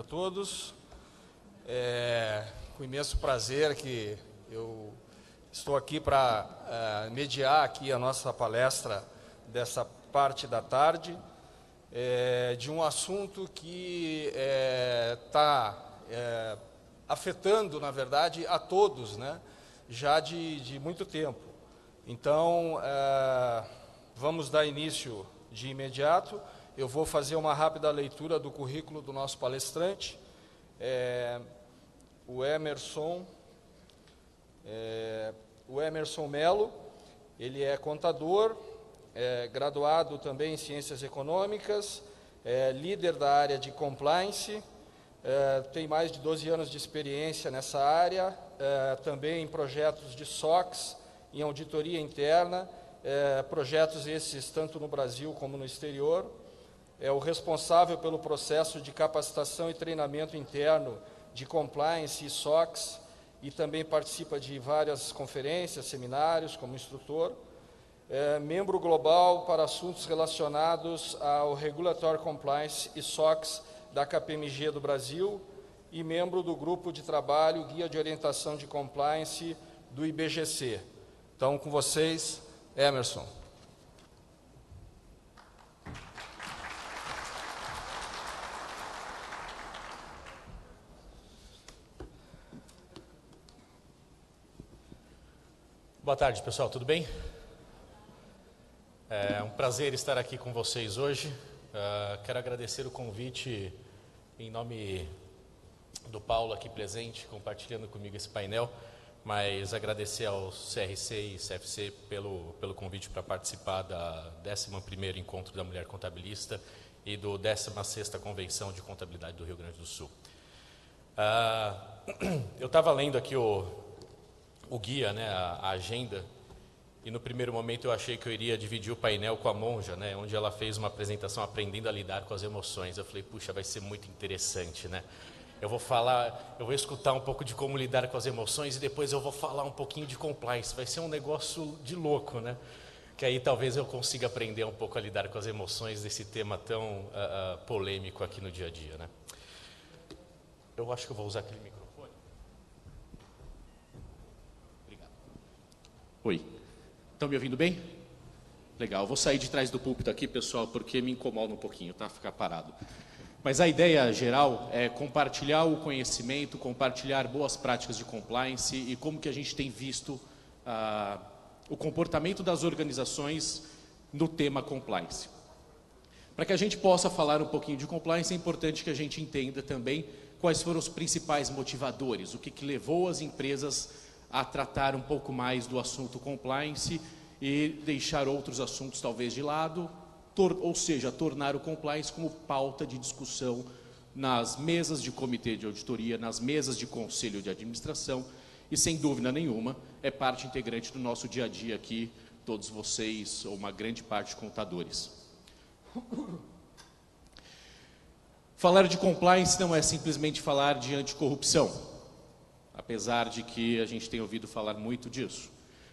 a todos. Com imenso prazer que eu estou aqui para mediar aqui a nossa palestra dessa parte da tarde, de um assunto que está afetando, na verdade, a todos, né, já de muito tempo. Então, vamos dar início de imediato. Eu vou fazer uma rápida leitura do currículo do nosso palestrante, o Emerson Melo. Ele é contador, graduado também em Ciências Econômicas, líder da área de Compliance, tem mais de 12 anos de experiência nessa área, também em projetos de SOX, em auditoria interna, projetos esses tanto no Brasil como no exterior. É o responsável pelo processo de capacitação e treinamento interno de Compliance e SOX, e também participa de várias conferências, seminários como instrutor. Membro global para assuntos relacionados ao Regulatory Compliance e SOX da KPMG do Brasil e membro do grupo de trabalho Guia de Orientação de Compliance do IBGC. Então, com vocês, Emerson. Boa tarde, pessoal, tudo bem? É um prazer estar aqui com vocês hoje. Quero agradecer o convite em nome do Paulo aqui presente, compartilhando comigo esse painel, mas agradecer ao CRC e CFC pelo convite para participar da 11º Encontro da Mulher Contabilista e do 16ª Convenção de Contabilidade do Rio Grande do Sul. Eu estava lendo aqui o guia, né, a agenda, e no primeiro momento eu achei que eu iria dividir o painel com a Monja, né, onde ela fez uma apresentação aprendendo a lidar com as emoções. Eu falei, puxa, vai ser muito interessante, né? Eu vou escutar um pouco de como lidar com as emoções e depois eu vou falar um pouquinho de compliance. Vai ser um negócio de louco, né? Que aí talvez eu consiga aprender um pouco a lidar com as emoções desse tema tão polêmico aqui no dia a dia, né? Eu acho que eu vou usar aquele microfone. Oi, estão me ouvindo bem? Legal, vou sair de trás do púlpito aqui, pessoal, porque me incomoda um pouquinho, tá? Ficar parado. Mas a ideia geral é compartilhar o conhecimento, compartilhar boas práticas de compliance e como que a gente tem visto o comportamento das organizações no tema compliance. Para que a gente possa falar um pouquinho de compliance, é importante que a gente entenda também quais foram os principais motivadores, o que levou as empresas a tratar um pouco mais do assunto compliance e deixar outros assuntos talvez de lado, ou seja, tornar o compliance como pauta de discussão nas mesas de comitê de auditoria, nas mesas de conselho de administração e, sem dúvida nenhuma, é parte integrante do nosso dia a dia aqui, todos vocês, ou uma grande parte, contadores. Falar de compliance não é simplesmente falar de anticorrupção, apesar de que a gente tem ouvido falar muito disso.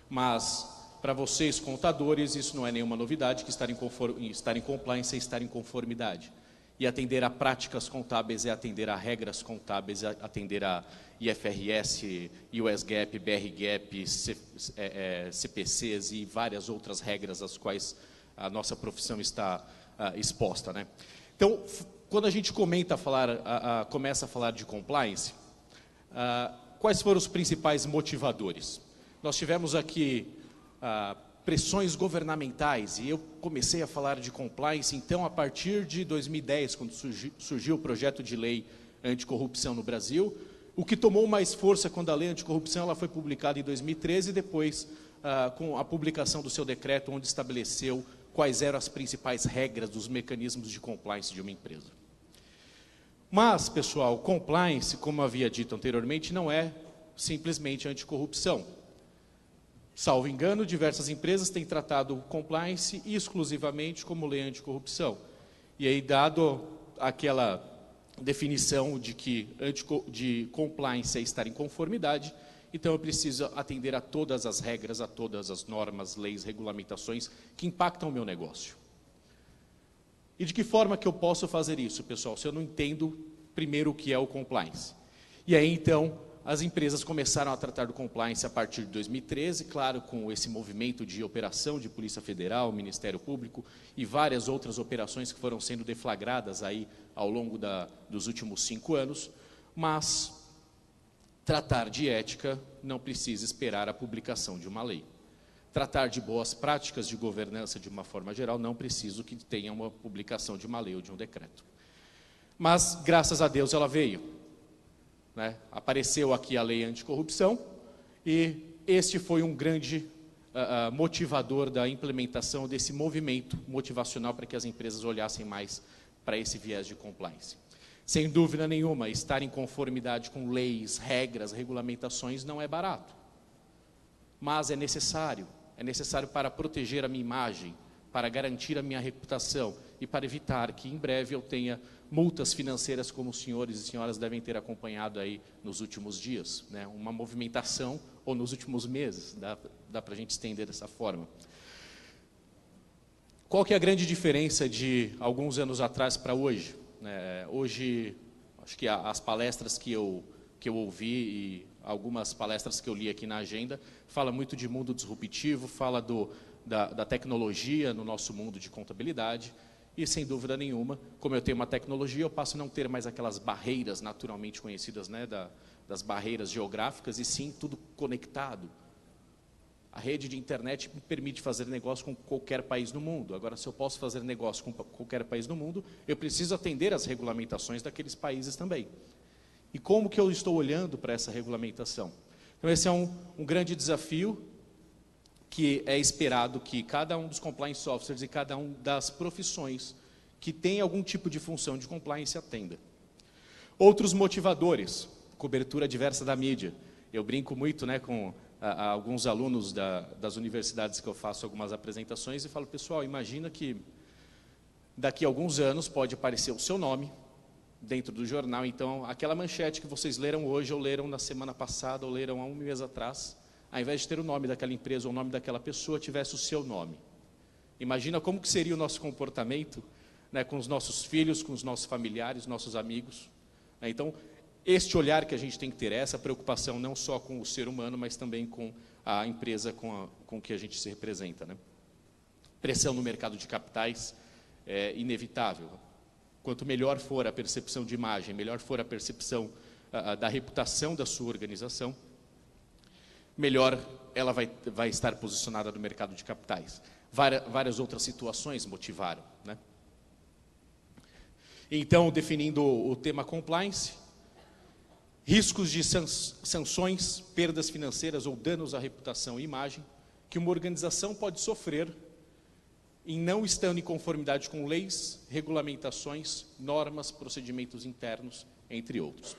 Mas, para vocês, contadores, isso não é nenhuma novidade, que estar em compliance é estar em conformidade. E atender a práticas contábeis é atender a regras contábeis, é atender a IFRS, US GAAP, BR GAAP, CPCs e várias outras regras às quais a nossa profissão está exposta, né? Então, quando a gente começa a falar de compliance, quais foram os principais motivadores? Nós tivemos aqui pressões governamentais, e eu comecei a falar de compliance, então, a partir de 2010, quando surgiu o projeto de lei anticorrupção no Brasil, o que tomou mais força quando a lei anticorrupção ela foi publicada em 2013, e depois, com a publicação do seu decreto, onde estabeleceu quais eram as principais regras dos mecanismos de compliance de uma empresa. Mas, pessoal, compliance, como havia dito anteriormente, não é simplesmente anticorrupção. Salvo engano, diversas empresas têm tratado o compliance exclusivamente como lei anticorrupção. E aí, dado aquela definição de que de compliance é estar em conformidade, então eu preciso atender a todas as regras, a todas as normas, leis, regulamentações que impactam o meu negócio. E de que forma que eu posso fazer isso, pessoal, se eu não entendo primeiro o que é o compliance. E aí, então, as empresas começaram a tratar do compliance a partir de 2013, claro, com esse movimento de operação de Polícia Federal, Ministério Público e várias outras operações que foram sendo deflagradas aí ao longo dos últimos 5 anos, mas tratar de ética não precisa esperar a publicação de uma lei. Tratar de boas práticas de governança de uma forma geral não precisa que tenha uma publicação de uma lei ou de um decreto. Mas, graças a Deus, ela veio. Né? Apareceu aqui a lei anticorrupção e este foi um grande motivador da implementação desse movimento motivacional para que as empresas olhassem mais para esse viés de compliance. Sem dúvida nenhuma, estar em conformidade com leis, regras, regulamentações não é barato, mas é necessário para proteger a minha imagem, para garantir a minha reputação e para evitar que em breve eu tenha multas financeiras como os senhores e senhoras devem ter acompanhado aí nos últimos dias, né? Uma movimentação, ou nos últimos meses, dá para a gente estender dessa forma. Qual que é a grande diferença de alguns anos atrás para hoje? Hoje, acho que as palestras que eu ouvi e algumas palestras que eu li aqui na agenda, fala muito de mundo disruptivo, fala da tecnologia no nosso mundo de contabilidade, e sem dúvida nenhuma, como eu tenho uma tecnologia, eu passo a não ter mais aquelas barreiras naturalmente conhecidas, né, das barreiras geográficas, e sim tudo conectado. A rede de internet me permite fazer negócio com qualquer país do mundo. Agora, se eu posso fazer negócio com qualquer país do mundo, eu preciso atender às regulamentações daqueles países também. E como que eu estou olhando para essa regulamentação? Então, esse é um grande desafio que é esperado que cada um dos compliance officers e cada um das profissões que tem algum tipo de função de compliance atenda. Outros motivadores, cobertura diversa da mídia. Eu brinco muito, né, com alguns alunos das universidades que eu faço algumas apresentações e falo, pessoal, imagina que daqui a alguns anos pode aparecer o seu nome dentro do jornal, então aquela manchete que vocês leram hoje, ou leram na semana passada, ou leram há um mês atrás, ao invés de ter o nome daquela empresa ou o nome daquela pessoa, tivesse o seu nome. Imagina como que seria o nosso comportamento, né, com os nossos filhos, com os nossos familiares, nossos amigos. Então, este olhar que a gente tem que ter, essa preocupação não só com o ser humano, mas também com a empresa com que a gente se representa. Né? Pressão no mercado de capitais é inevitável. Quanto melhor for a percepção de imagem, melhor for a percepção da reputação da sua organização, melhor ela vai estar posicionada no mercado de capitais. Várias outras situações motivaram. Né? Então, definindo o tema compliance, riscos de sanções, perdas financeiras ou danos à reputação e imagem que uma organização pode sofrer em não estando em conformidade com leis, regulamentações, normas, procedimentos internos, entre outros.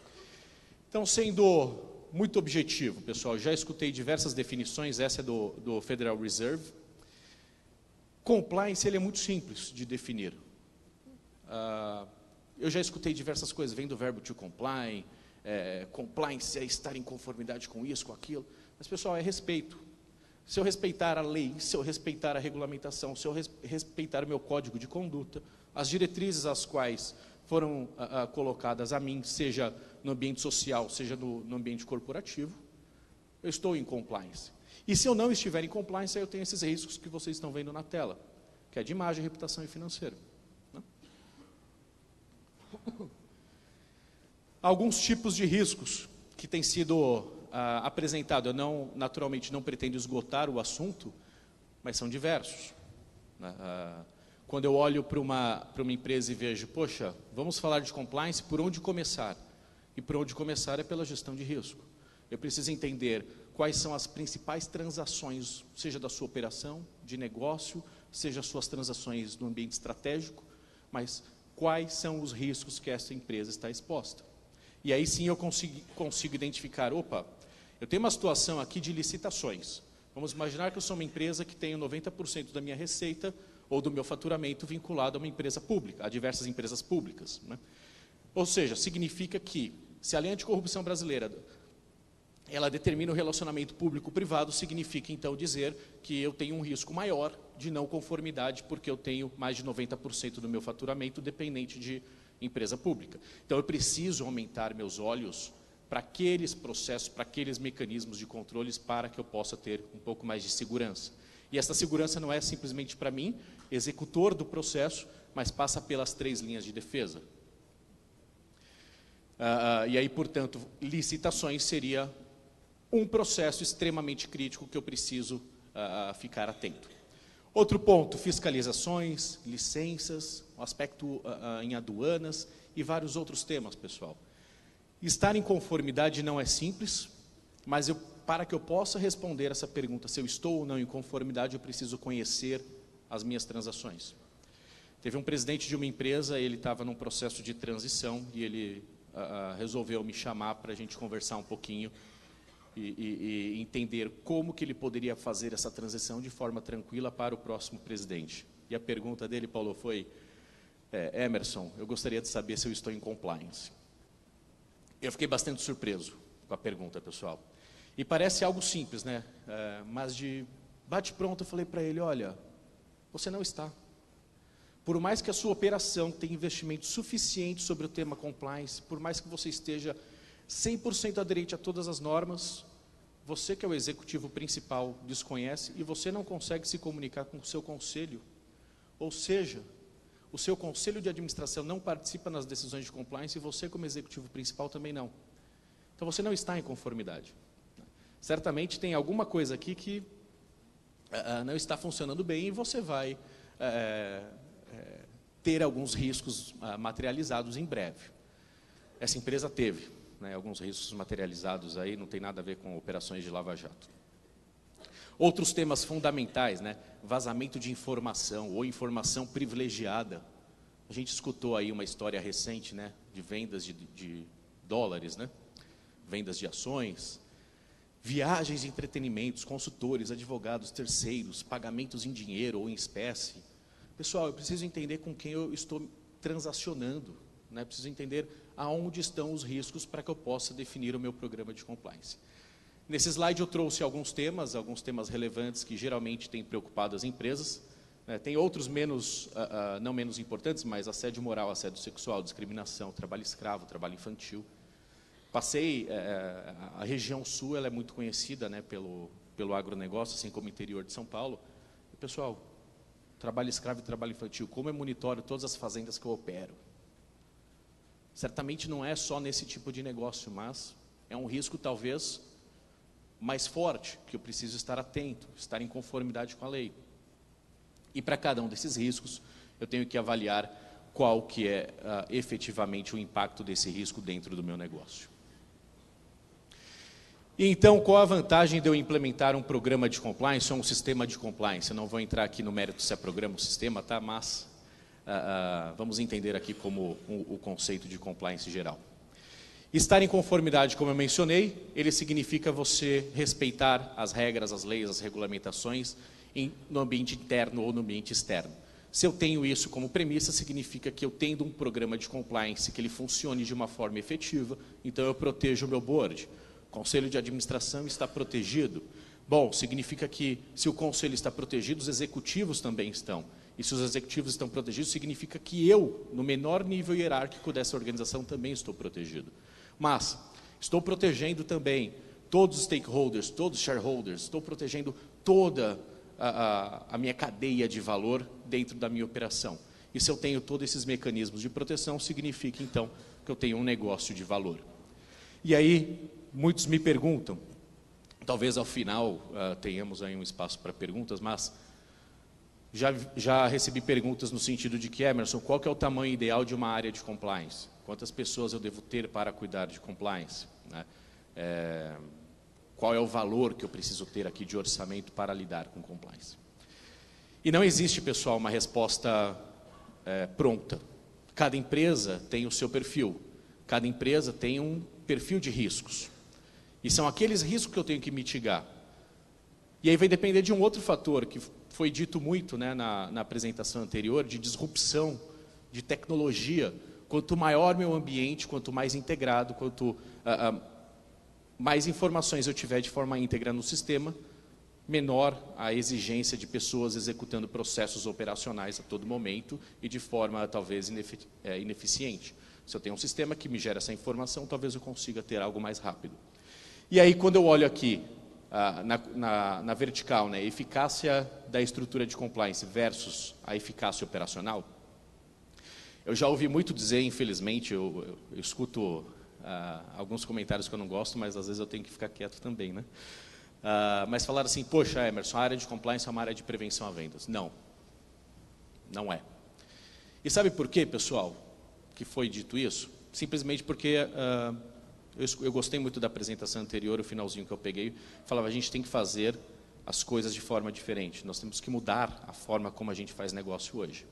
Então, sendo muito objetivo, pessoal, já escutei diversas definições, essa é do Federal Reserve. Compliance, ele é muito simples de definir. Eu já escutei diversas coisas, vem do verbo to comply, compliance é estar em conformidade com isso, com aquilo, mas, pessoal, é respeito. Se eu respeitar a lei, se eu respeitar a regulamentação, se eu respeitar o meu código de conduta, as diretrizes às quais foram colocadas a mim, seja no ambiente social, seja no ambiente corporativo, eu estou em compliance. E se eu não estiver em compliance, eu tenho esses riscos que vocês estão vendo na tela, que é de imagem, reputação e financeiro. Né? Alguns tipos de riscos que têm sido apresentados. Eu naturalmente não pretendo esgotar o assunto, mas são diversos. Quando eu olho para uma empresa e vejo, poxa, vamos falar de compliance, por onde começar? E por onde começar é pela gestão de risco. Eu preciso entender quais são as principais transações, seja da sua operação, de negócio, seja as suas transações no ambiente estratégico, mas quais são os riscos que essa empresa está exposta. E aí sim eu consigo identificar, opa, eu tenho uma situação aqui de licitações. Vamos imaginar que eu sou uma empresa que tenho 90% da minha receita ou do meu faturamento vinculado a uma empresa pública, a diversas empresas públicas. Né? Ou seja, significa que, se a lei anticorrupção brasileira ela determina o relacionamento público-privado, significa então dizer que eu tenho um risco maior de não conformidade, porque eu tenho mais de 90% do meu faturamento dependente empresa pública. Então, eu preciso aumentar meus olhos para aqueles processos, para aqueles mecanismos de controles, para que eu possa ter um pouco mais de segurança. E essa segurança não é simplesmente para mim, executor do processo, mas passa pelas 3 linhas de defesa. E aí, portanto, licitações seria um processo extremamente crítico que eu preciso ficar atento. Outro ponto, fiscalizações, licenças, o aspecto em aduanas e vários outros temas, pessoal. Estar em conformidade não é simples, mas para que eu possa responder essa pergunta, se eu estou ou não em conformidade, eu preciso conhecer as minhas transações. Teve um presidente de uma empresa, ele estava num processo de transição e ele resolveu me chamar para a gente conversar um pouquinho e entender como que ele poderia fazer essa transição de forma tranquila para o próximo presidente. E a pergunta dele, Paulo, foi: Emerson, eu gostaria de saber se eu estou em compliance. Eu fiquei bastante surpreso com a pergunta, pessoal. E parece algo simples, né? Mas de bate-pronto eu falei para ele: olha, você não está. Por mais que a sua operação tenha investimento suficiente sobre o tema compliance, por mais que você esteja 100% aderente a todas as normas, você que é o executivo principal desconhece e você não consegue se comunicar com o seu conselho. Ou seja, o seu conselho de administração não participa nas decisões de compliance e você como executivo principal também não. Então você não está em conformidade. Certamente tem alguma coisa aqui que não está funcionando bem e você vai ter alguns riscos materializados em breve. Essa empresa teve, né, alguns riscos materializados aí, não tem nada a ver com operações de Lava Jato. Outros temas fundamentais, né, vazamento de informação ou informação privilegiada. A gente escutou aí uma história recente, né, de vendas de dólares, né, vendas de ações, viagens e entretenimentos, consultores, advogados, terceiros, pagamentos em dinheiro ou em espécie. Pessoal, eu preciso entender com quem eu estou transacionando, né? Preciso entender aonde estão os riscos para que eu possa definir o meu programa de compliance. Nesse slide eu trouxe alguns temas relevantes que geralmente têm preocupado as empresas. Tem outros não menos importantes, mas assédio moral, assédio sexual, discriminação, trabalho escravo, trabalho infantil. A região sul ela é muito conhecida, né, pelo agronegócio, assim como o interior de São Paulo. E, pessoal, trabalho escravo e trabalho infantil, como eu monitoro todas as fazendas que eu opero? Certamente não é só nesse tipo de negócio, mas é um risco talvez mais forte, que eu preciso estar atento, estar em conformidade com a lei. E para cada um desses riscos, eu tenho que avaliar qual que é efetivamente o impacto desse risco dentro do meu negócio. E então, qual a vantagem de eu implementar um programa de compliance ou um sistema de compliance? Eu não vou entrar aqui no mérito se é programa ou sistema, tá? Mas vamos entender aqui como o conceito de compliance geral. Estar em conformidade, como eu mencionei, ele significa você respeitar as regras, as leis, as regulamentações no ambiente interno ou no ambiente externo. Se eu tenho isso como premissa, significa que eu tendo um programa de compliance que ele funcione de uma forma efetiva, então eu protejo o meu board. O conselho de administração está protegido. Bom, significa que se o conselho está protegido, os executivos também estão. E se os executivos estão protegidos, significa que eu, no menor nível hierárquico dessa organização, também estou protegido. Mas estou protegendo também todos os stakeholders, todos os shareholders, estou protegendo toda a minha cadeia de valor dentro da minha operação. E se eu tenho todos esses mecanismos de proteção, significa então que eu tenho um negócio de valor. E aí, muitos me perguntam, talvez ao final tenhamos aí um espaço para perguntas, mas já recebi perguntas no sentido de que, Emerson, qual que é o tamanho ideal de uma área de compliance? Quantas pessoas eu devo ter para cuidar de compliance? Né? Qual é o valor que eu preciso ter aqui de orçamento para lidar com compliance? E não existe, pessoal, uma resposta pronta. Cada empresa tem o seu perfil. Cada empresa tem um perfil de riscos. E são aqueles riscos que eu tenho que mitigar. E aí vai depender de um outro fator, que foi dito muito, né, na apresentação anterior, de disrupção, de tecnologia. Quanto maior meu ambiente, quanto mais integrado, quanto mais informações eu tiver de forma íntegra no sistema, menor a exigência de pessoas executando processos operacionais a todo momento e de forma talvez ineficiente. Se eu tenho um sistema que me gera essa informação, talvez eu consiga ter algo mais rápido. E aí, quando eu olho aqui, na vertical, né, eficácia da estrutura de compliance versus a eficácia operacional, eu já ouvi muito dizer, infelizmente, eu escuto alguns comentários que eu não gosto, mas às vezes eu tenho que ficar quieto também, né? Mas falaram assim, poxa, Emerson, a área de compliance é uma área de prevenção a vendas. Não, não é. E sabe por quê, pessoal, que foi dito isso? Simplesmente porque eu gostei muito da apresentação anterior, o finalzinho que eu peguei, falava, a gente tem que fazer as coisas de forma diferente, nós temos que mudar a forma como a gente faz negócio hoje.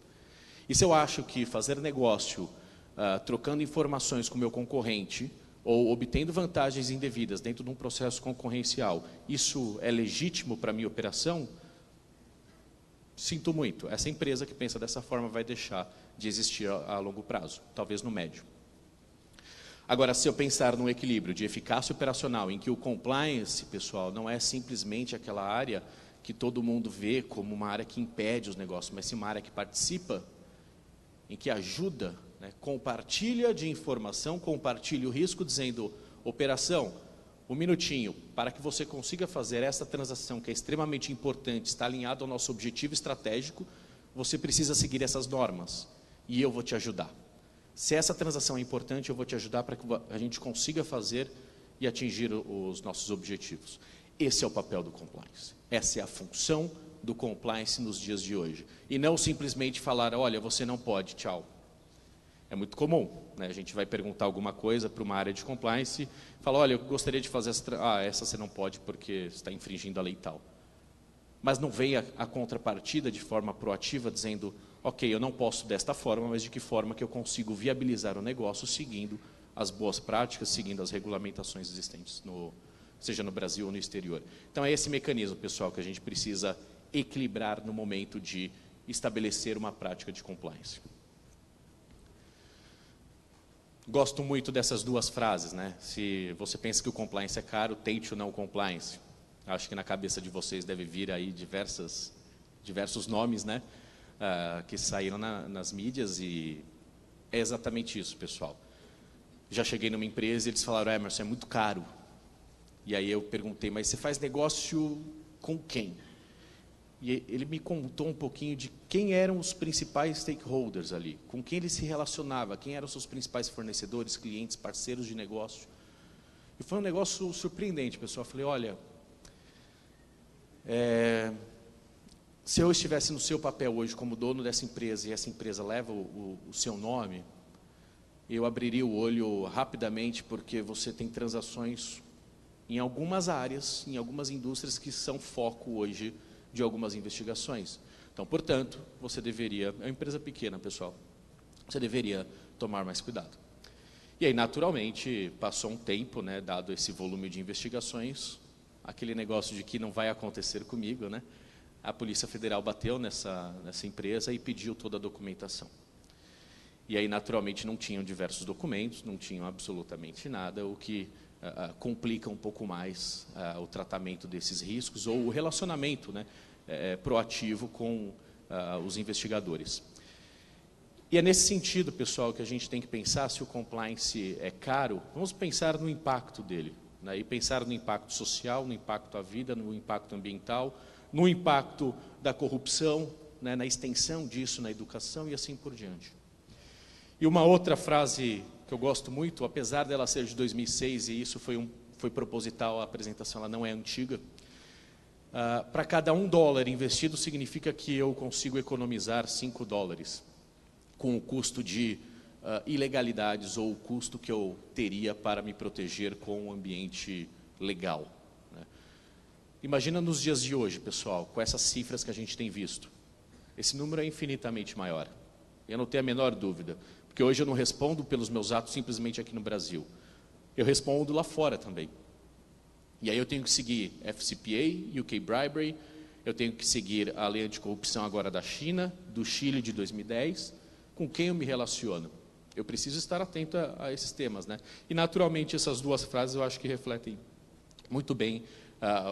E se eu acho que fazer negócio trocando informações com o meu concorrente, ou obtendo vantagens indevidas dentro de um processo concorrencial, isso é legítimo para a minha operação? Sinto muito, essa empresa que pensa dessa forma vai deixar de existir a longo prazo, talvez no médio. Agora, se eu pensar num equilíbrio de eficácia operacional, em que o compliance, pessoal, não é simplesmente aquela área que todo mundo vê como uma área que impede os negócios, mas sim uma área que participa, em que ajuda, né, compartilha de informação, compartilha o risco, dizendo, operação, um minutinho, para que você consiga fazer essa transação que é extremamente importante, está alinhado ao nosso objetivo estratégico, você precisa seguir essas normas e eu vou te ajudar. Se essa transação é importante, eu vou te ajudar para que a gente consiga fazer e atingir os nossos objetivos. Esse é o papel do compliance. Essa é a função do compliance nos dias de hoje. E não simplesmente falar, olha, você não pode, tchau. É muito comum, né? A gente vai perguntar alguma coisa para uma área de compliance e fala, olha, eu gostaria de fazer essa você não pode porque está infringindo a lei tal. Mas não vem a contrapartida de forma proativa dizendo, ok, eu não posso desta forma, mas de que forma que eu consigo viabilizar o negócio seguindo as boas práticas, seguindo as regulamentações existentes, seja no Brasil ou no exterior. Então é esse mecanismo, pessoal, que a gente precisa equilibrar no momento de estabelecer uma prática de compliance. Gosto muito dessas duas frases, né? Se você pensa que o compliance é caro, tente o não compliance. Acho que na cabeça de vocês deve vir aí diversos nomes, né? Que saíram nas mídias e é exatamente isso, pessoal. Já cheguei numa empresa e eles falaram, Emerson, é muito caro. E aí eu perguntei, mas você faz negócio com quem? E ele me contou um pouquinho de quem eram os principais stakeholders ali, com quem ele se relacionava, quem eram os seus principais fornecedores, clientes, parceiros de negócio. E foi um negócio surpreendente, pessoal. Eu falei, olha, se eu estivesse no seu papel hoje como dono dessa empresa e essa empresa leva o seu nome, eu abriria o olho rapidamente porque você tem transações em algumas áreas, em algumas indústrias que são foco hoje de algumas investigações. Então, portanto, você deveria, é uma empresa pequena, pessoal, você deveria tomar mais cuidado. E aí, naturalmente, passou um tempo, né, dado esse volume de investigações, aquele negócio de que não vai acontecer comigo, né? A Polícia Federal bateu nessa empresa e pediu toda a documentação. E aí, naturalmente, não tinham diversos documentos, não tinham absolutamente nada, o que complica um pouco mais o tratamento desses riscos ou o relacionamento, né, proativo com os investigadores. E é nesse sentido, pessoal, que a gente tem que pensar se o compliance é caro, vamos pensar no impacto dele, né, e pensar no impacto social, no impacto à vida, no impacto ambiental, no impacto da corrupção, né, na extensão disso na educação e assim por diante. E uma outra frase que eu gosto muito, apesar dela ser de 2006, e isso foi proposital, a apresentação ela não é antiga, para cada $1 investido significa que eu consigo economizar $5 com o custo de ilegalidades ou o custo que eu teria para me proteger com um ambiente legal. Né? Imagina nos dias de hoje, pessoal, com essas cifras que a gente tem visto. Esse número é infinitamente maior. Eu não tenho a menor dúvida. Porque hoje eu não respondo pelos meus atos simplesmente aqui no Brasil. Eu respondo lá fora também. E aí eu tenho que seguir FCPA, UK Bribery, eu tenho que seguir a lei anticorrupção agora da China, do Chile de 2010, com quem eu me relaciono. Eu preciso estar atento a esses temas, né? E naturalmente essas duas frases eu acho que refletem muito bem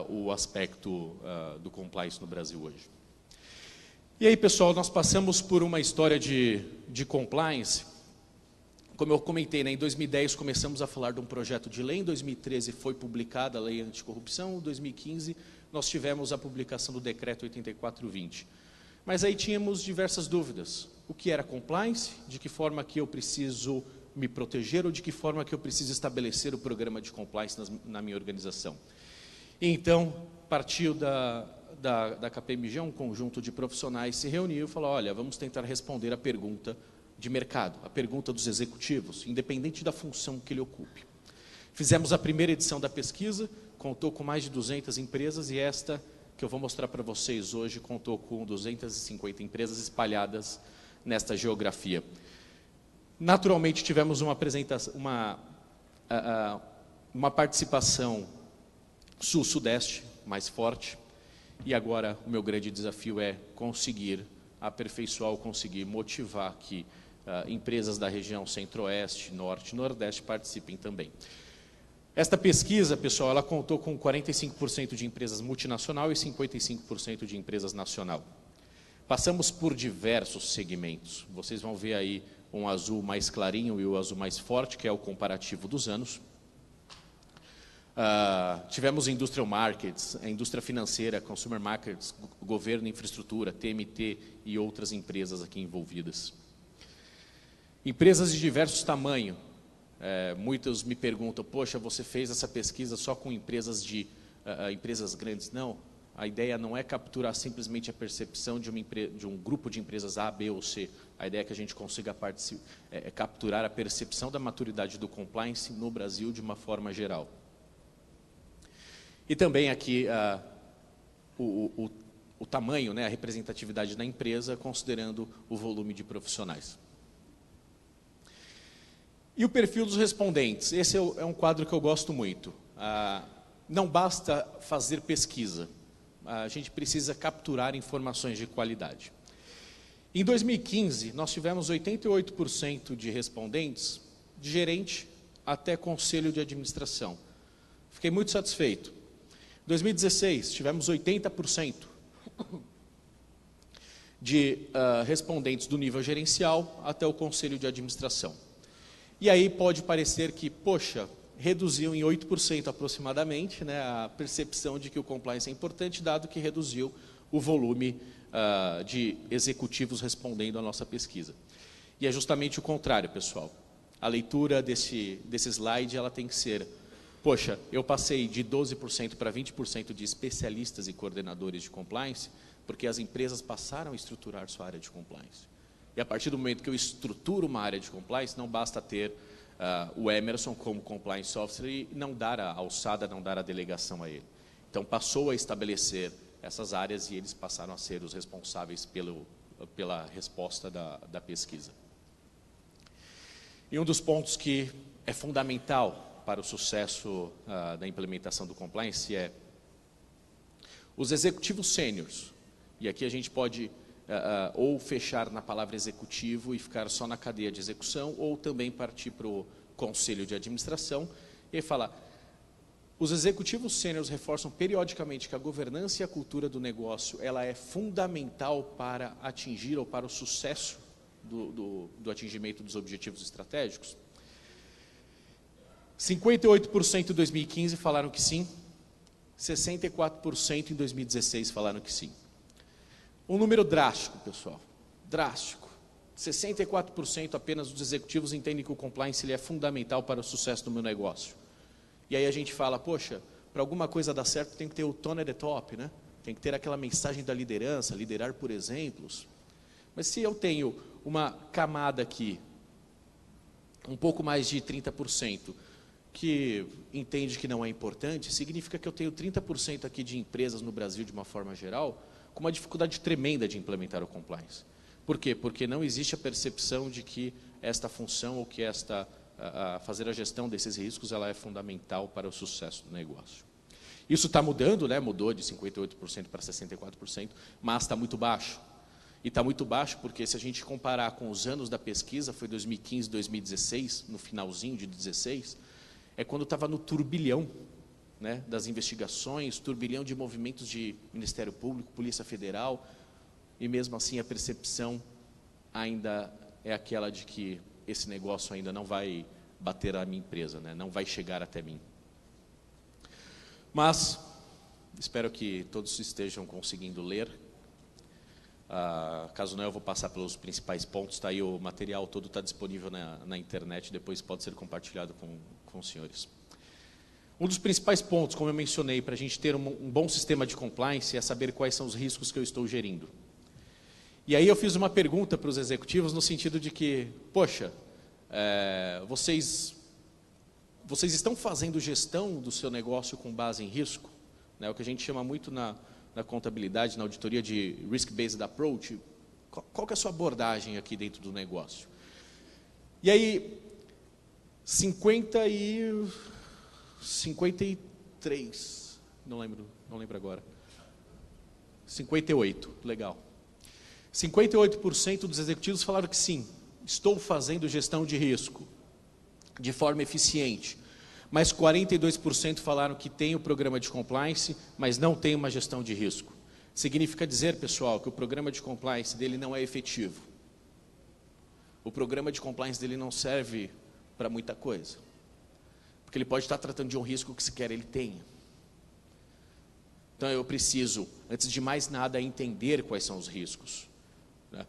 o aspecto do compliance no Brasil hoje. E aí, pessoal, nós passamos por uma história de compliance. Como eu comentei, né, em 2010 começamos a falar de um projeto de lei, em 2013 foi publicada a Lei Anticorrupção, em 2015 nós tivemos a publicação do Decreto 8420. Mas aí tínhamos diversas dúvidas. O que era compliance, de que forma que eu preciso me proteger ou de que forma que eu preciso estabelecer o programa de compliance na minha organização. E então, partiu da KPMG, um conjunto de profissionais se reuniu e falou, olha, vamos tentar responder a pergunta de mercado, a pergunta dos executivos, independente da função que ele ocupe. Fizemos a primeira edição da pesquisa, contou com mais de 200 empresas e esta, que eu vou mostrar para vocês hoje, contou com 250 empresas espalhadas nesta geografia. Naturalmente, tivemos uma apresentação, uma participação sul-sudeste mais forte, e agora o meu grande desafio é conseguir aperfeiçoar ou conseguir motivar que empresas da região centro-oeste, norte e nordeste participem também. Esta pesquisa, pessoal, ela contou com 45% de empresas multinacional e 55% de empresas nacional. Passamos por diversos segmentos. Vocês vão ver aí um azul mais clarinho e o azul mais forte, que é o comparativo dos anos. Tivemos industrial markets, a indústria financeira, consumer markets, governo, infraestrutura, TMT e outras empresas aqui envolvidas. Empresas de diversos tamanhos. Muitos me perguntam, poxa, você fez essa pesquisa só com empresas grandes? Não, a ideia não é capturar simplesmente a percepção de um grupo de empresas A, B ou C. A ideia é que a gente consiga capturar a percepção da maturidade do compliance no Brasil de uma forma geral. E também aqui o tamanho, né, a representatividade da empresa, considerando o volume de profissionais. E o perfil dos respondentes. Esse é um quadro que eu gosto muito. Não basta fazer pesquisa, a gente precisa capturar informações de qualidade. Em 2015, nós tivemos 88% de respondentes, de gerente até conselho de administração. Fiquei muito satisfeito. Em 2016, tivemos 80% de respondentes do nível gerencial até o conselho de administração. E aí pode parecer que, poxa, reduziu em 8% aproximadamente, né, a percepção de que o compliance é importante, dado que reduziu o volume de executivos respondendo à nossa pesquisa. E é justamente o contrário, pessoal. A leitura desse slide ela tem que ser, poxa, eu passei de 12% para 20% de especialistas e coordenadores de compliance, porque as empresas passaram a estruturar sua área de compliance. E a partir do momento que eu estruturo uma área de compliance, não basta ter o Emerson como compliance officer e não dar a alçada, não dar a delegação a ele. Então, passou a estabelecer essas áreas e eles passaram a ser os responsáveis pela resposta da pesquisa. E um dos pontos que é fundamental para o sucesso da implementação do compliance é os executivos sêniores. E aqui a gente pode ou fechar na palavra executivo e ficar só na cadeia de execução, ou também partir para o conselho de administração e falar, os executivos sêniores reforçam periodicamente que a governança e a cultura do negócio ela é fundamental para atingir ou para o sucesso do atingimento dos objetivos estratégicos. 58% em 2015 falaram que sim, 64% em 2016 falaram que sim. Um número drástico, pessoal, drástico. 64% apenas dos executivos entendem que o compliance ele é fundamental para o sucesso do meu negócio. E aí a gente fala, poxa, para alguma coisa dar certo tem que ter o tone at the top, né? Tem que ter aquela mensagem da liderança, liderar por exemplos. Mas se eu tenho uma camada aqui, um pouco mais de 30%, que entende que não é importante, significa que eu tenho 30% aqui de empresas no Brasil de uma forma geral, com uma dificuldade tremenda de implementar o compliance. Por quê? Porque não existe a percepção de que esta função ou que fazer a gestão desses riscos ela é fundamental para o sucesso do negócio. Isso está mudando, né? Mudou de 58% para 64%, mas está muito baixo. E está muito baixo porque se a gente comparar com os anos da pesquisa, foi 2015, 2016, no finalzinho de 2016, é quando estava no turbilhão, né, das investigações, turbilhão de movimentos de Ministério Público, Polícia Federal, e mesmo assim a percepção ainda é aquela de que esse negócio ainda não vai bater a minha empresa, né, não vai chegar até mim. Mas espero que todos estejam conseguindo ler. Caso não, eu vou passar pelos principais pontos. Tá aí, o material todo está disponível na internet, depois pode ser compartilhado com os senhores. Um dos principais pontos, como eu mencionei, para a gente ter um bom sistema de compliance é saber quais são os riscos que eu estou gerindo. E aí eu fiz uma pergunta para os executivos no sentido de que, poxa, vocês estão fazendo gestão do seu negócio com base em risco? Né, o que a gente chama muito na contabilidade, na auditoria de risk-based approach. Qual que é a sua abordagem aqui dentro do negócio? E aí, 53, não lembro agora. 58, legal. 58% dos executivos falaram que sim, estou fazendo gestão de risco de forma eficiente. Mas 42% falaram que tem o programa de compliance, mas não tem uma gestão de risco. Significa dizer, pessoal, que o programa de compliance dele não é efetivo. O programa de compliance dele não serve para muita coisa. Porque ele pode estar tratando de um risco que sequer ele tenha. Então eu preciso, antes de mais nada, entender quais são os riscos. Né?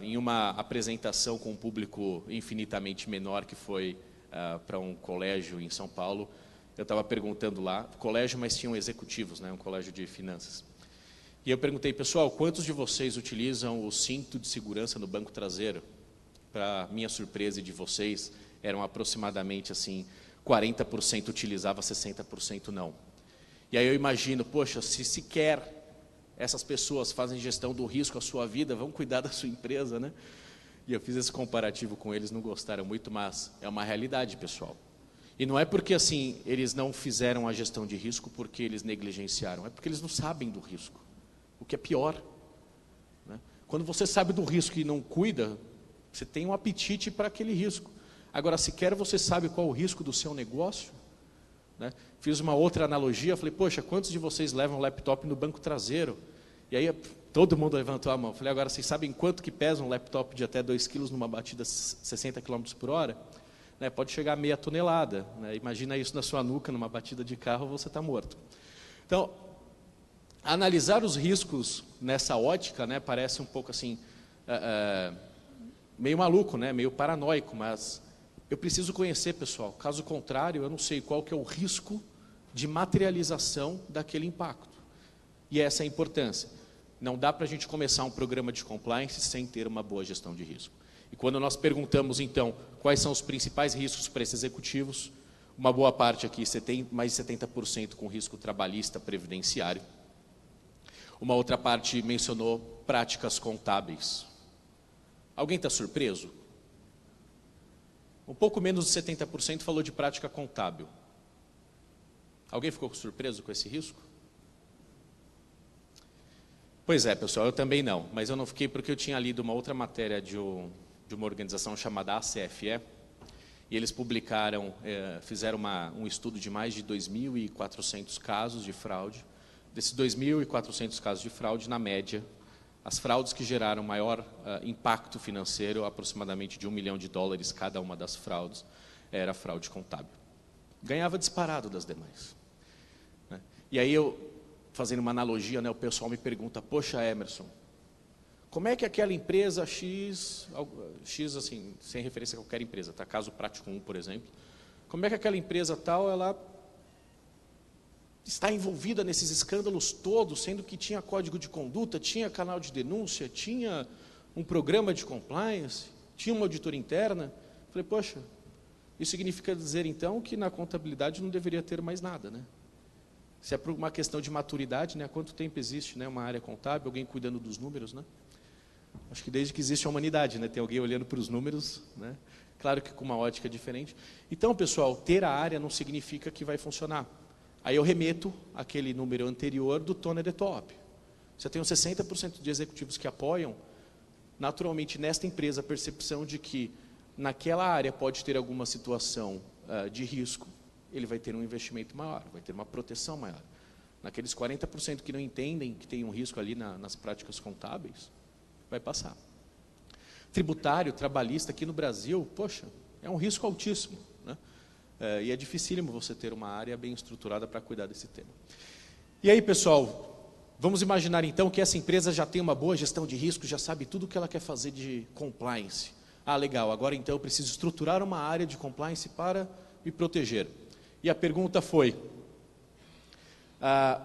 Em uma apresentação com um público infinitamente menor, que foi para um colégio em São Paulo, eu estava perguntando lá, colégio, mas tinham executivos, né, um colégio de finanças. E eu perguntei, pessoal, quantos de vocês utilizam o cinto de segurança no banco traseiro? Para minha surpresa e de vocês, eram aproximadamente assim, 40% utilizava, 60% não. E aí eu imagino, poxa, se sequer essas pessoas fazem gestão do risco à sua vida, vão cuidar da sua empresa, né? E eu fiz esse comparativo com eles, não gostaram muito, mas é uma realidade, pessoal. E não é porque assim eles não fizeram a gestão de risco porque eles negligenciaram, é porque eles não sabem do risco, o que é pior. Né? Quando você sabe do risco e não cuida, você tem um apetite para aquele risco. Agora, sequer você sabe qual o risco do seu negócio, né? Fiz uma outra analogia, falei, poxa, quantos de vocês levam laptop no banco traseiro? E aí todo mundo levantou a mão. Falei, agora vocês sabem quanto que pesa um laptop de até 2 kg numa batida 60 km por hora? Né, pode chegar a meia tonelada. Né? Imagina isso na sua nuca, numa batida de carro, você está morto. Então, analisar os riscos nessa ótica, né, parece um pouco assim, meio maluco, né, meio paranoico, mas eu preciso conhecer, pessoal. Caso contrário, eu não sei qual que é o risco de materialização daquele impacto. E essa é a importância. Não dá para a gente começar um programa de compliance sem ter uma boa gestão de risco. E quando nós perguntamos, então, quais são os principais riscos para esses executivos, uma boa parte aqui, mais de 70% com risco trabalhista previdenciário. Uma outra parte mencionou práticas contábeis. Alguém está surpreso? Um pouco menos de 70% falou de prática contábil. Alguém ficou surpreso com esse risco? Pois é, pessoal, eu também não. Mas eu não fiquei porque eu tinha lido uma outra matéria de uma organização chamada ACFE. E eles publicaram, fizeram um estudo de mais de 2.400 casos de fraude. Desses 2.400 casos de fraude, na média, as fraudes que geraram maior impacto financeiro, aproximadamente de $1 milhão cada uma das fraudes, era fraude contábil. Ganhava disparado das demais. Né? E aí eu, fazendo uma analogia, né, o pessoal me pergunta, poxa, Emerson, como é que aquela empresa X assim, sem referência a qualquer empresa, tá? Caso prático 1, por exemplo, como é que aquela empresa tal, ela está envolvida nesses escândalos todos, sendo que tinha código de conduta, tinha canal de denúncia, tinha um programa de compliance, tinha uma auditoria interna. Falei, poxa, isso significa dizer então que na contabilidade não deveria ter mais nada, né? Se é por uma questão de maturidade, né? Há quanto tempo existe, né, uma área contábil, alguém cuidando dos números, né? Acho que desde que existe a humanidade, né? Tem alguém olhando para os números, né? Claro que com uma ótica diferente. Então, pessoal, ter a área não significa que vai funcionar. Aí eu remeto aquele número anterior do Tony the Top. Você tem uns 60% de executivos que apoiam, naturalmente, nesta empresa, a percepção de que naquela área pode ter alguma situação de risco, ele vai ter um investimento maior, vai ter uma proteção maior. Naqueles 40% que não entendem que tem um risco ali nas práticas contábeis, vai passar. Tributário, trabalhista aqui no Brasil, poxa, é um risco altíssimo, né? E é dificílimo você ter uma área bem estruturada para cuidar desse tema. E aí, pessoal, vamos imaginar então que essa empresa já tem uma boa gestão de risco, já sabe tudo o que ela quer fazer de compliance. Ah, legal, agora então eu preciso estruturar uma área de compliance para me proteger. E a pergunta foi,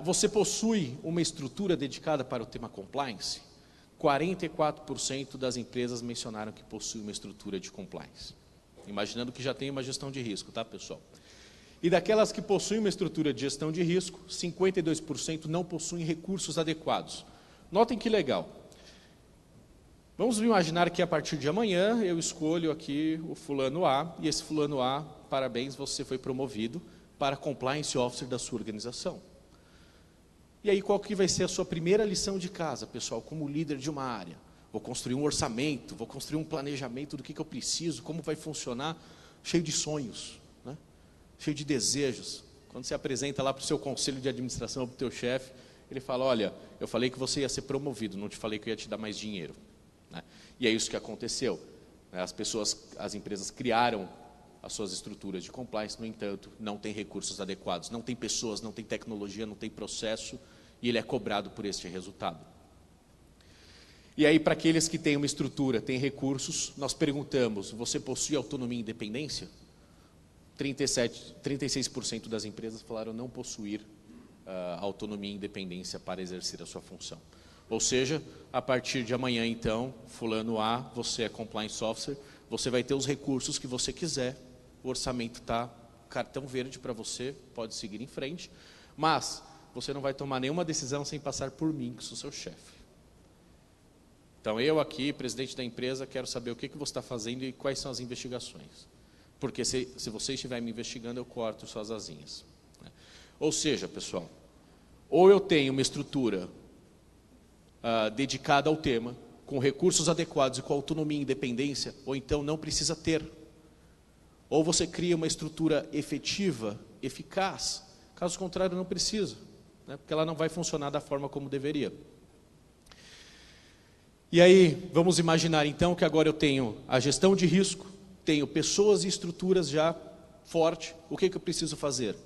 você possui uma estrutura dedicada para o tema compliance? 44% das empresas mencionaram que possuem uma estrutura de compliance. Imaginando que já tem uma gestão de risco, tá, pessoal? E daquelas que possuem uma estrutura de gestão de risco, 52% não possuem recursos adequados. Notem que legal. Vamos imaginar que a partir de amanhã eu escolho aqui o fulano A, e esse fulano A, parabéns, você foi promovido para Compliance Officer da sua organização. E aí qual que vai ser a sua primeira lição de casa, pessoal, como líder de uma área? Vou construir um orçamento, vou construir um planejamento do que eu preciso, como vai funcionar, cheio de sonhos, né? Cheio de desejos. Quando você apresenta lá para o seu conselho de administração, para o teu chefe, ele fala, olha, eu falei que você ia ser promovido, não te falei que eu ia te dar mais dinheiro, né? E é isso que aconteceu. As empresas criaram as suas estruturas de compliance, no entanto, não tem recursos adequados, não tem pessoas, não tem tecnologia, não tem processo, e ele é cobrado por este resultado. E aí, para aqueles que têm uma estrutura, têm recursos, nós perguntamos, você possui autonomia e independência? 36% das empresas falaram não possuir autonomia e independência para exercer a sua função. Ou seja, a partir de amanhã, então, fulano A, você é compliance officer, você vai ter os recursos que você quiser, o orçamento está cartão verde para você, pode seguir em frente, mas você não vai tomar nenhuma decisão sem passar por mim, que sou seu chefe. Então, eu aqui, presidente da empresa, quero saber o que você está fazendo e quais são as investigações. Porque se você estiver me investigando, eu corto suas asinhas, né? Ou seja, pessoal, ou eu tenho uma estrutura dedicada ao tema, com recursos adequados e com autonomia e independência, ou então não precisa ter. Ou você cria uma estrutura efetiva, eficaz, caso contrário não precisa, né? Porque ela não vai funcionar da forma como deveria. E aí, vamos imaginar então que agora eu tenho a gestão de risco, tenho pessoas e estruturas já forte. O que eu preciso fazer?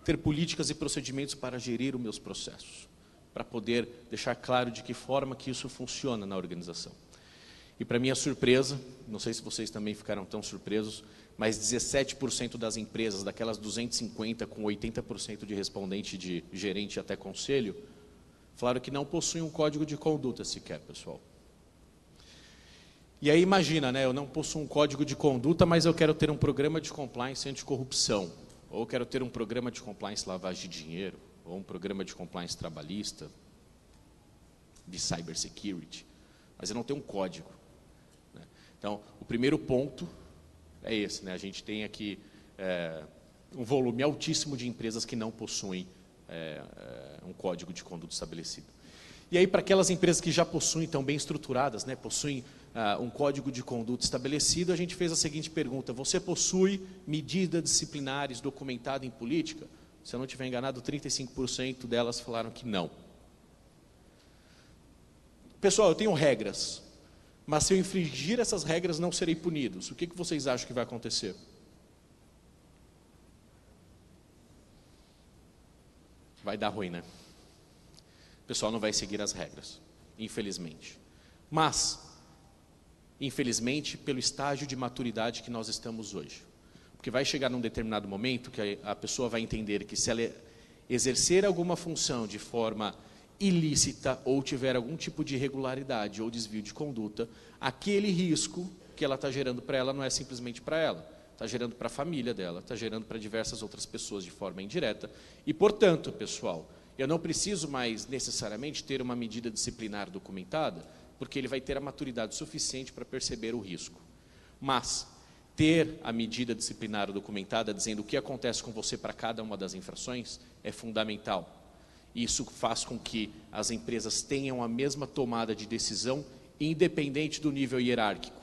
Ter políticas e procedimentos para gerir os meus processos, para poder deixar claro de que forma que isso funciona na organização. E para minha surpresa, não sei se vocês também ficaram tão surpresos, mas 17% das empresas, daquelas 250 com 80% de respondente de gerente até conselho, falaram que não possuem um código de conduta sequer, pessoal. E aí imagina, né, eu não possuo um código de conduta, mas eu quero ter um programa de compliance anticorrupção, ou quero ter um programa de compliance lavagem de dinheiro, ou um programa de compliance trabalhista, de cybersecurity, mas eu não tenho um código, né? Então, o primeiro ponto é esse, né? A gente tem aqui um volume altíssimo de empresas que não possuem um código de conduta estabelecido. E aí, para aquelas empresas que já possuem, estão bem estruturadas, né, possuem um código de conduta estabelecido, a gente fez a seguinte pergunta: você possui medidas disciplinares documentadas em política? Se eu não estiver enganado, 35% delas falaram que não. Pessoal, eu tenho regras, mas se eu infringir essas regras, não serei punido. O que vocês acham que vai acontecer? Vai dar ruim, né? O pessoal não vai seguir as regras, infelizmente. Mas, infelizmente, pelo estágio de maturidade que nós estamos hoje. Porque vai chegar num determinado momento que a pessoa vai entender que se ela exercer alguma função de forma ilícita ou tiver algum tipo de irregularidade ou desvio de conduta, aquele risco que ela está gerando para ela não é simplesmente para ela, está gerando para a família dela, está gerando para diversas outras pessoas de forma indireta. E, portanto, pessoal, eu não preciso mais necessariamente ter uma medida disciplinar documentada, porque ele vai ter a maturidade suficiente para perceber o risco. Mas ter a medida disciplinar documentada, dizendo o que acontece com você para cada uma das infrações, é fundamental. Isso faz com que as empresas tenham a mesma tomada de decisão, independente do nível hierárquico.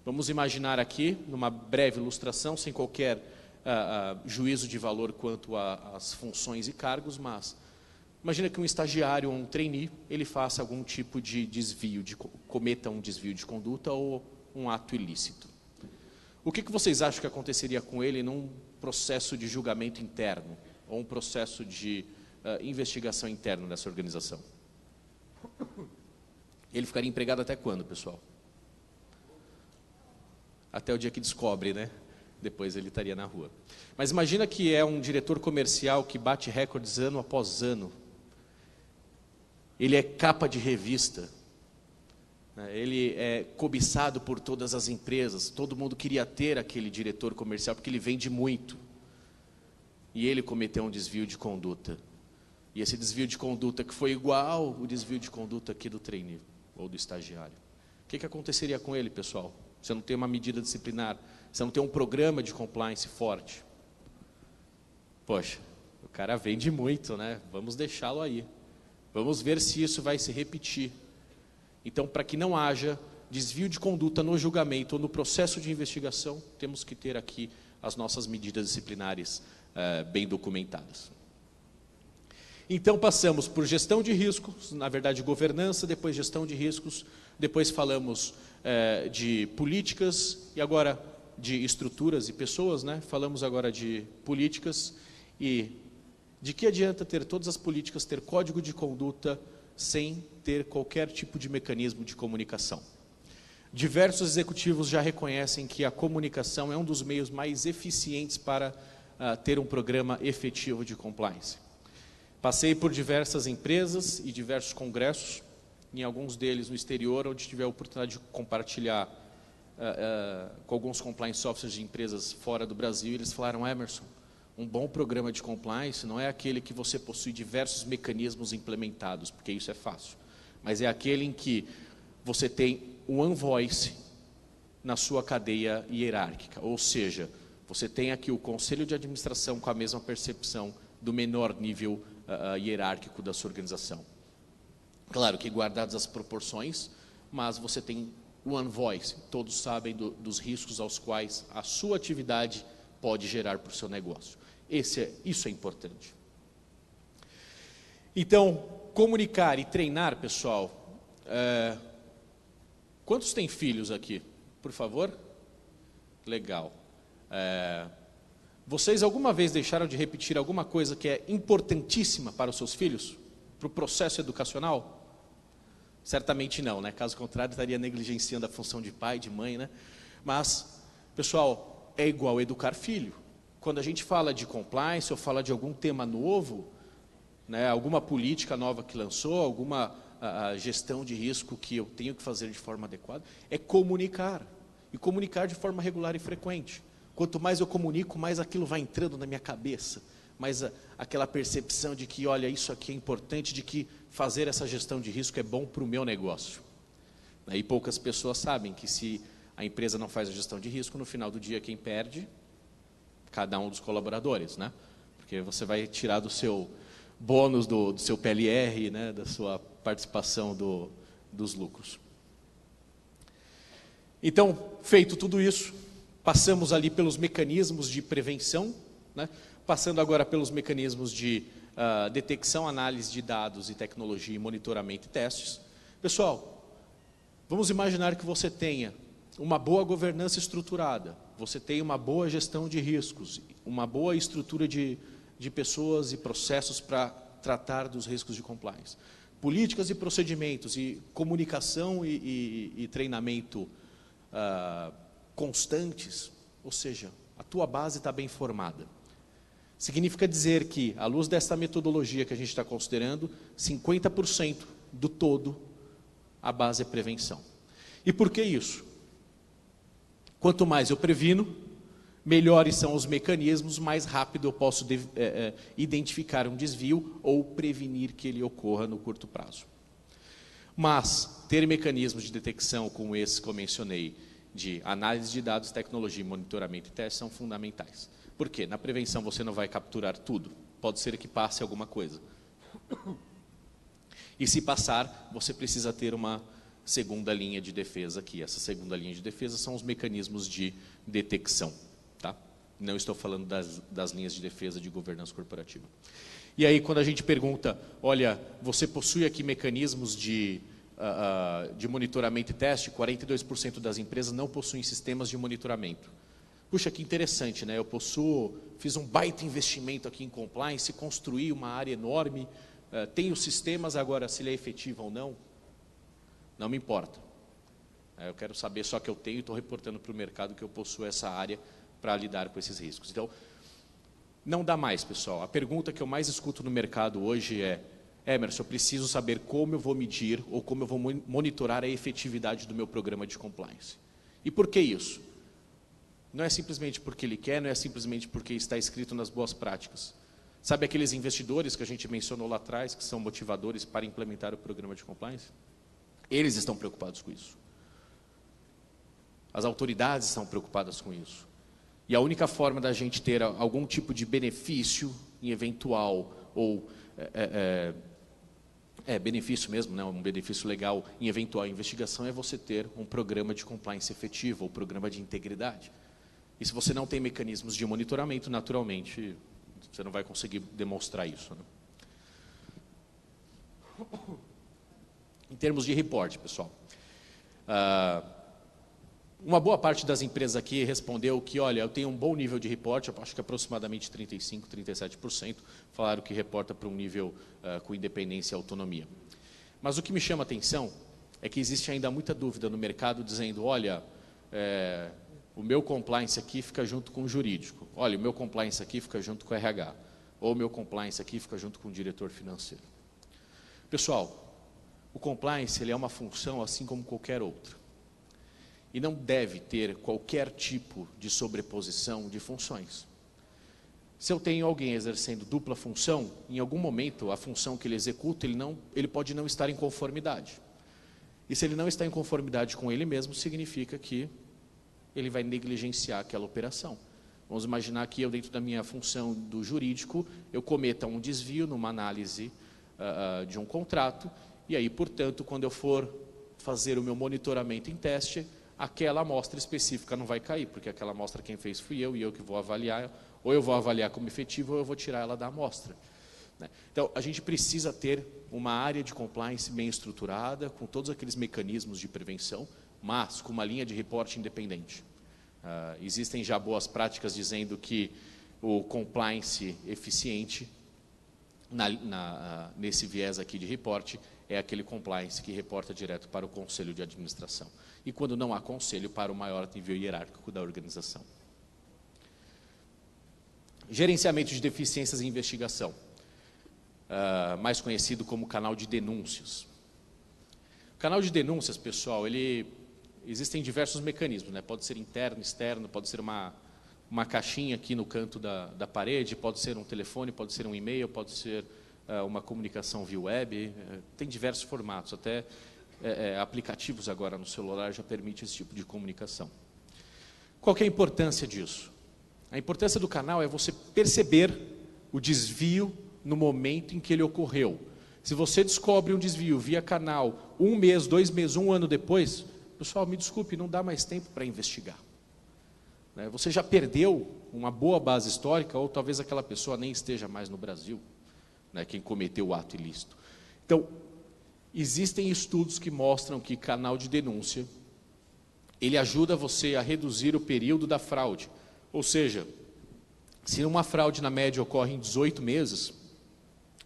Vamos imaginar aqui, numa breve ilustração, sem qualquer juízo de valor quanto às funções e cargos, mas imagina que um estagiário ou um trainee, ele faça algum tipo de desvio, cometa um desvio de conduta ou um ato ilícito. O que vocês acham que aconteceria com ele num processo de julgamento interno ou um processo de investigação interna dessa organização? Ele ficaria empregado até quando, pessoal? Até o dia que descobre, né? Depois ele estaria na rua. Mas imagina que é um diretor comercial que bate recordes ano após ano. Ele é capa de revista. Ele é cobiçado por todas as empresas. Todo mundo queria ter aquele diretor comercial porque ele vende muito. E ele cometeu um desvio de conduta. E esse desvio de conduta que foi igual o desvio de conduta aqui do trainee ou do estagiário. O que aconteceria com ele, pessoal? Você não tem uma medida disciplinar, você não tem um programa de compliance forte. Poxa, o cara vende muito, né? Vamos deixá-lo aí. Vamos ver se isso vai se repetir. Então, para que não haja desvio de conduta no julgamento ou no processo de investigação, temos que ter aqui as nossas medidas disciplinares bem documentadas. Então, passamos por gestão de riscos, na verdade, governança, depois gestão de riscos, depois falamos de políticas e agora de estruturas e pessoas, né? Falamos agora de políticas e de que adianta ter todas as políticas, ter código de conduta sem ter qualquer tipo de mecanismo de comunicação. Diversos executivos já reconhecem que a comunicação é um dos meios mais eficientes para ter um programa efetivo de compliance. Passei por diversas empresas e diversos congressos, em alguns deles no exterior, onde tive a oportunidade de compartilhar com alguns compliance softwares de empresas fora do Brasil. Eles falaram: Emerson, um bom programa de compliance não é aquele que você possui diversos mecanismos implementados, porque isso é fácil, mas é aquele em que você tem um one voice na sua cadeia hierárquica, ou seja, você tem aqui o conselho de administração com a mesma percepção do menor nível hierárquico da sua organização. Claro que guardadas as proporções, mas você tem one voice, todos sabem dos riscos aos quais a sua atividade pode gerar para o seu negócio. Isso é importante. Então, comunicar e treinar, pessoal. Quantos têm filhos aqui? Por favor? Legal. Vocês alguma vez deixaram de repetir alguma coisa que é importantíssima para os seus filhos? Para o processo educacional? Certamente não, né? Caso contrário, estaria negligenciando a função de pai, de mãe, né? Mas, pessoal, é igual educar filho. Quando a gente fala de compliance ou fala de algum tema novo, né, alguma política nova que lançou, alguma gestão de risco que eu tenho que fazer de forma adequada, é comunicar. E comunicar de forma regular e frequente. Quanto mais eu comunico, mais aquilo vai entrando na minha cabeça. Mais aquela percepção de que, olha, isso aqui é importante, de que fazer essa gestão de risco é bom para o meu negócio. E poucas pessoas sabem que se a empresa não faz a gestão de risco, no final do dia quem perde? Cada um dos colaboradores, né? Porque você vai tirar do seu bônus, do seu PLR, né? Da sua participação dos lucros. Então, feito tudo isso, passamos ali pelos mecanismos de prevenção, né? Passando agora pelos mecanismos de detecção, análise de dados e tecnologia, monitoramento e testes. Pessoal, vamos imaginar que você tenha uma boa governança estruturada, você tem uma boa gestão de riscos, uma boa estrutura de pessoas e processos para tratar dos riscos de compliance. Políticas e procedimentos, e comunicação e treinamento constantes, ou seja, a tua base está bem formada. Significa dizer que, à luz dessa metodologia que a gente está considerando, 50% do todo, a base é prevenção. E por que isso? Quanto mais eu previno, melhores são os mecanismos, mais rápido eu posso identificar um desvio ou prevenir que ele ocorra no curto prazo. Mas ter mecanismos de detecção como esses que eu mencionei, de análise de dados, tecnologia, monitoramento e teste, são fundamentais. Por quê? Na prevenção você não vai capturar tudo. Pode ser que passe alguma coisa. E se passar, você precisa ter uma segunda linha de defesa aqui. Essa segunda linha de defesa são os mecanismos de detecção. Tá? Não estou falando das linhas de defesa de governança corporativa. E aí, quando a gente pergunta, olha, você possui aqui mecanismos de monitoramento e teste, 42% das empresas não possuem sistemas de monitoramento. Puxa, que interessante, né? Fiz um baita investimento aqui em compliance, construí uma área enorme, tenho sistemas, agora se ele é efetivo ou não me importa. Eu quero saber só que eu tenho e estou reportando para o mercado que eu possuo essa área para lidar com esses riscos. Então, não dá mais, pessoal. A pergunta que eu mais escuto no mercado hoje é: Emerson, eu preciso saber como eu vou medir ou como eu vou monitorar a efetividade do meu programa de compliance. E por que isso? Não é simplesmente porque ele quer, não é simplesmente porque está escrito nas boas práticas. Sabe aqueles investidores que a gente mencionou lá atrás, que são motivadores para implementar o programa de compliance? Eles estão preocupados com isso. As autoridades estão preocupadas com isso. E a única forma da gente ter algum tipo de benefício em eventual, ou benefício mesmo, né, um benefício legal em eventual investigação, é você ter um programa de compliance efetivo, ou programa de integridade. E se você não tem mecanismos de monitoramento, naturalmente, você não vai conseguir demonstrar isso, né? Em termos de report, pessoal, uma boa parte das empresas aqui respondeu que, olha, eu tenho um bom nível de report, eu acho que aproximadamente 35%, 37%, falaram que reporta para um nível com independência e autonomia. Mas o que me chama a atenção é que existe ainda muita dúvida no mercado dizendo, olha, o meu compliance aqui fica junto com o jurídico, olha, o meu compliance aqui fica junto com o RH, ou o meu compliance aqui fica junto com o diretor financeiro. Pessoal, o compliance ele é uma função assim como qualquer outra. E não deve ter qualquer tipo de sobreposição de funções. Se eu tenho alguém exercendo dupla função, em algum momento a função que ele executa, ele pode não estar em conformidade. E se ele não está em conformidade com ele mesmo, significa que ele vai negligenciar aquela operação. Vamos imaginar que eu, dentro da minha função do jurídico, eu cometa um desvio numa análise de um contrato, e aí, portanto, quando eu for fazer o meu monitoramento em teste, aquela amostra específica não vai cair, porque aquela amostra quem fez fui eu, e eu que vou avaliar, ou eu vou avaliar como efetivo, ou eu vou tirar ela da amostra. Então, a gente precisa ter uma área de compliance bem estruturada, com todos aqueles mecanismos de prevenção, mas com uma linha de reporte independente. Existem já boas práticas dizendo que o compliance eficiente, nesse viés aqui de reporte, é aquele compliance que reporta direto para o conselho de administração. E quando não há conselho, para o maior nível hierárquico da organização. Gerenciamento de deficiências e investigação, mais conhecido como canal de denúncias. O canal de denúncias, pessoal, existem diversos mecanismos, né? Pode ser interno, externo, pode ser uma caixinha aqui no canto da parede, pode ser um telefone, pode ser um e-mail, pode ser uma comunicação via web, tem diversos formatos, até aplicativos agora no celular já permitem esse tipo de comunicação. Qual que é a importância disso? A importância do canal é você perceber o desvio no momento em que ele ocorreu. Se você descobre um desvio via canal 1 mês, 2 meses, 1 ano depois, pessoal, me desculpe, não dá mais tempo para investigar. Você já perdeu uma boa base histórica, ou talvez aquela pessoa nem esteja mais no Brasil, quem cometeu o ato ilícito. Então, existem estudos que mostram que canal de denúncia, ele ajuda você a reduzir o período da fraude. Ou seja, se uma fraude na média ocorre em 18 meses,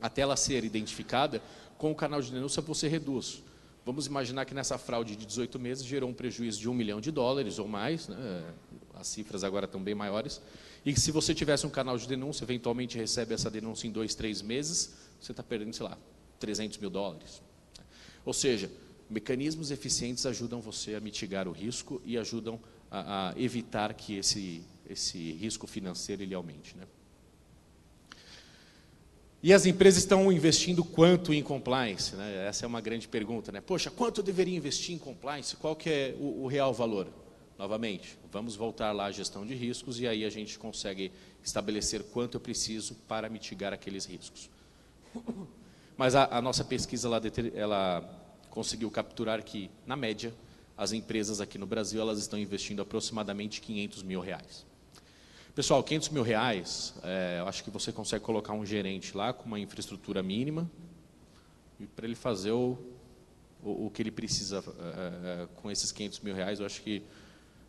até ela ser identificada, com o canal de denúncia você reduz. Vamos imaginar que nessa fraude de 18 meses gerou um prejuízo de $1 milhão ou mais, né? As cifras agora estão bem maiores, e se você tivesse um canal de denúncia, eventualmente recebe essa denúncia em 2, 3 meses, você está perdendo, sei lá, $300 mil. Ou seja, mecanismos eficientes ajudam você a mitigar o risco e ajudam a evitar que esse risco financeiro ele aumente, né? E as empresas estão investindo quanto em compliance, né? Essa é uma grande pergunta, né? Poxa, quanto eu deveria investir em compliance? Qual que é o real valor? Novamente, vamos voltar lá à gestão de riscos e aí a gente consegue estabelecer quanto eu preciso para mitigar aqueles riscos. Mas a nossa pesquisa ela conseguiu capturar que, na média, as empresas aqui no Brasil elas estão investindo aproximadamente R$500 mil. Pessoal, R$500 mil, eu acho que você consegue colocar um gerente lá com uma infraestrutura mínima e para ele fazer o que ele precisa com esses R$500 mil, eu acho que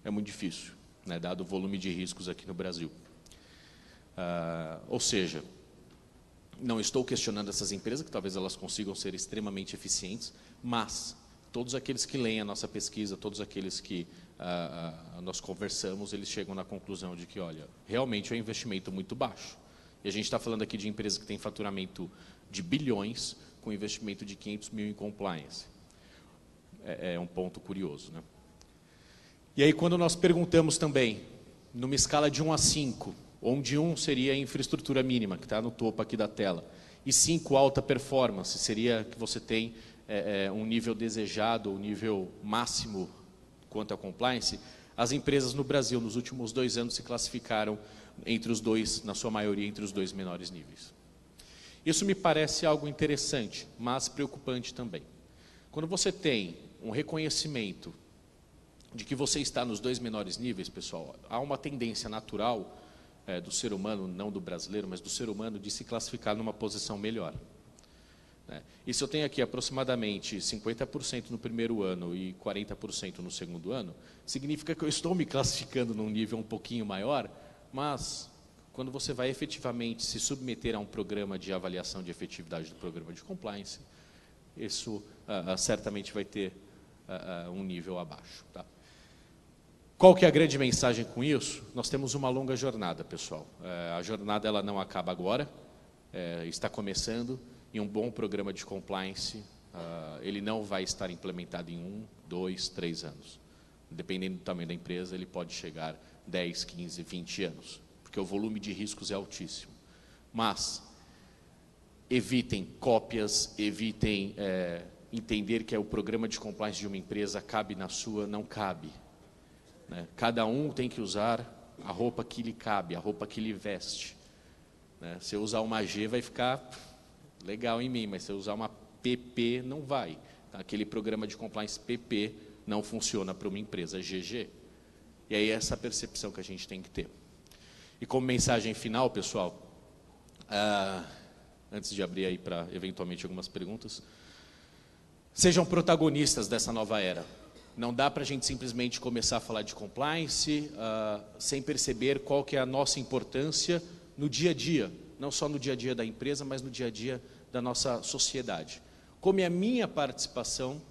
é muito difícil, né, dado o volume de riscos aqui no Brasil. Ou seja, não estou questionando essas empresas, que talvez elas consigam ser extremamente eficientes, mas todos aqueles que leem a nossa pesquisa, todos aqueles que nós conversamos, eles chegam na conclusão de que, olha, realmente é um investimento muito baixo. E a gente está falando aqui de empresas que têm faturamento de bilhões, com investimento de R$500 mil em compliance. É um ponto curioso, né? E aí, quando nós perguntamos também, numa escala de 1 a 5, onde 1 seria a infraestrutura mínima, que está no topo aqui da tela, e 5, alta performance, seria que você tem um nível desejado, um nível máximo quanto a compliance, as empresas no Brasil, nos últimos 2 anos, se classificaram entre os dois, na sua maioria, entre os 2 menores níveis. Isso me parece algo interessante, mas preocupante também. Quando você tem um reconhecimento de que você está nos 2 menores níveis, pessoal, há uma tendência natural do ser humano, não do brasileiro, mas do ser humano, de se classificar numa posição melhor. E se eu tenho aqui aproximadamente 50% no primeiro ano e 40% no segundo ano, significa que eu estou me classificando num nível um pouquinho maior, mas quando você vai efetivamente se submeter a um programa de avaliação de efetividade do programa de compliance, isso certamente vai ter um nível abaixo. Tá? Qual que é a grande mensagem com isso? Nós temos uma longa jornada, pessoal. A jornada ela não acaba agora, está começando, e um bom programa de compliance, ele não vai estar implementado em 1, 2, 3 anos. Dependendo do tamanho da empresa, ele pode chegar 10, 15, 20 anos, porque o volume de riscos é altíssimo. Mas evitem cópias, evitem entender que o programa de compliance de uma empresa cabe na sua, não cabe. Né? Cada um tem que usar a roupa que lhe cabe, a roupa que lhe veste. Né? Se eu usar uma G, vai ficar legal em mim, mas se eu usar uma PP, não vai. Aquele programa de compliance PP não funciona para uma empresa GG. E aí é essa percepção que a gente tem que ter. E como mensagem final, pessoal, antes de abrir aí para eventualmente algumas perguntas, sejam protagonistas dessa nova era. Não dá para a gente simplesmente começar a falar de compliance sem perceber qual que é a nossa importância no dia a dia, não só no dia a dia da empresa, mas no dia a dia da nossa sociedade. Como é a minha participação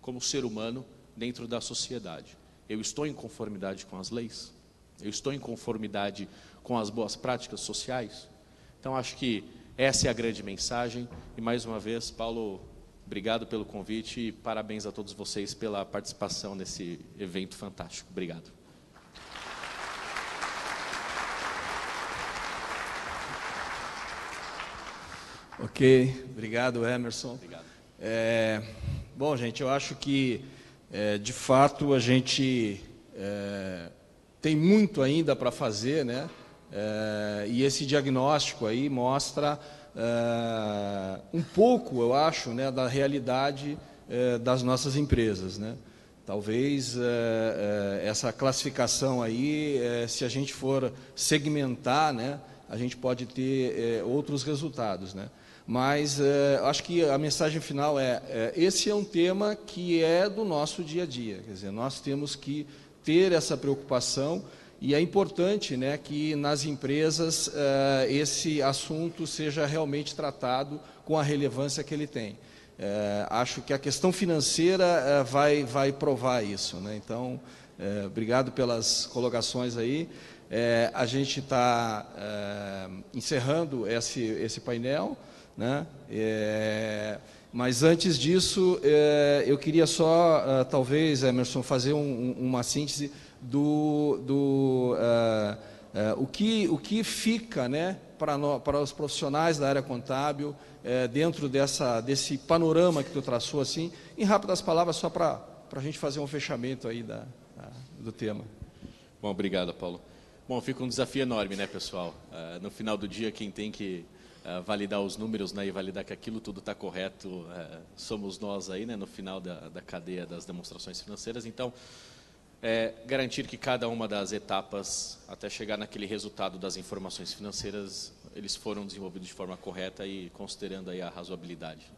como ser humano dentro da sociedade? Eu estou em conformidade com as leis? Eu estou em conformidade com as boas práticas sociais? Então, acho que essa é a grande mensagem. E, mais uma vez, Paulo, obrigado pelo convite e parabéns a todos vocês pela participação nesse evento fantástico. Obrigado. Ok, obrigado, Emerson. Obrigado. Bom, gente, eu acho que, de fato, a gente tem muito ainda para fazer, né? E esse diagnóstico aí mostra um pouco, eu acho, né, da realidade das nossas empresas, né? Talvez essa classificação aí, se a gente for segmentar, né, a gente pode ter outros resultados, né? Mas acho que a mensagem final esse é um tema que é do nosso dia a dia, quer dizer, nós temos que ter essa preocupação e é importante, né, que nas empresas esse assunto seja realmente tratado com a relevância que ele tem. Acho que a questão financeira vai provar isso, né? Então, obrigado pelas colocações aí. A gente está encerrando esse painel, né? Mas antes disso, eu queria só, talvez, Emerson, fazer uma síntese o que fica, né, para os profissionais da área contábil dentro desse panorama que tu traçou, assim, em rápidas palavras, só para a gente fazer um fechamento aí do tema. Bom, obrigado, Paulo. Bom, fica um desafio enorme, né, pessoal? No final do dia, quem tem que validar os números, né, e validar que aquilo tudo está correto, somos nós aí, né, no final da cadeia das demonstrações financeiras. Então, garantir que cada uma das etapas, até chegar naquele resultado das informações financeiras, eles foram desenvolvidos de forma correta e considerando aí a razoabilidade.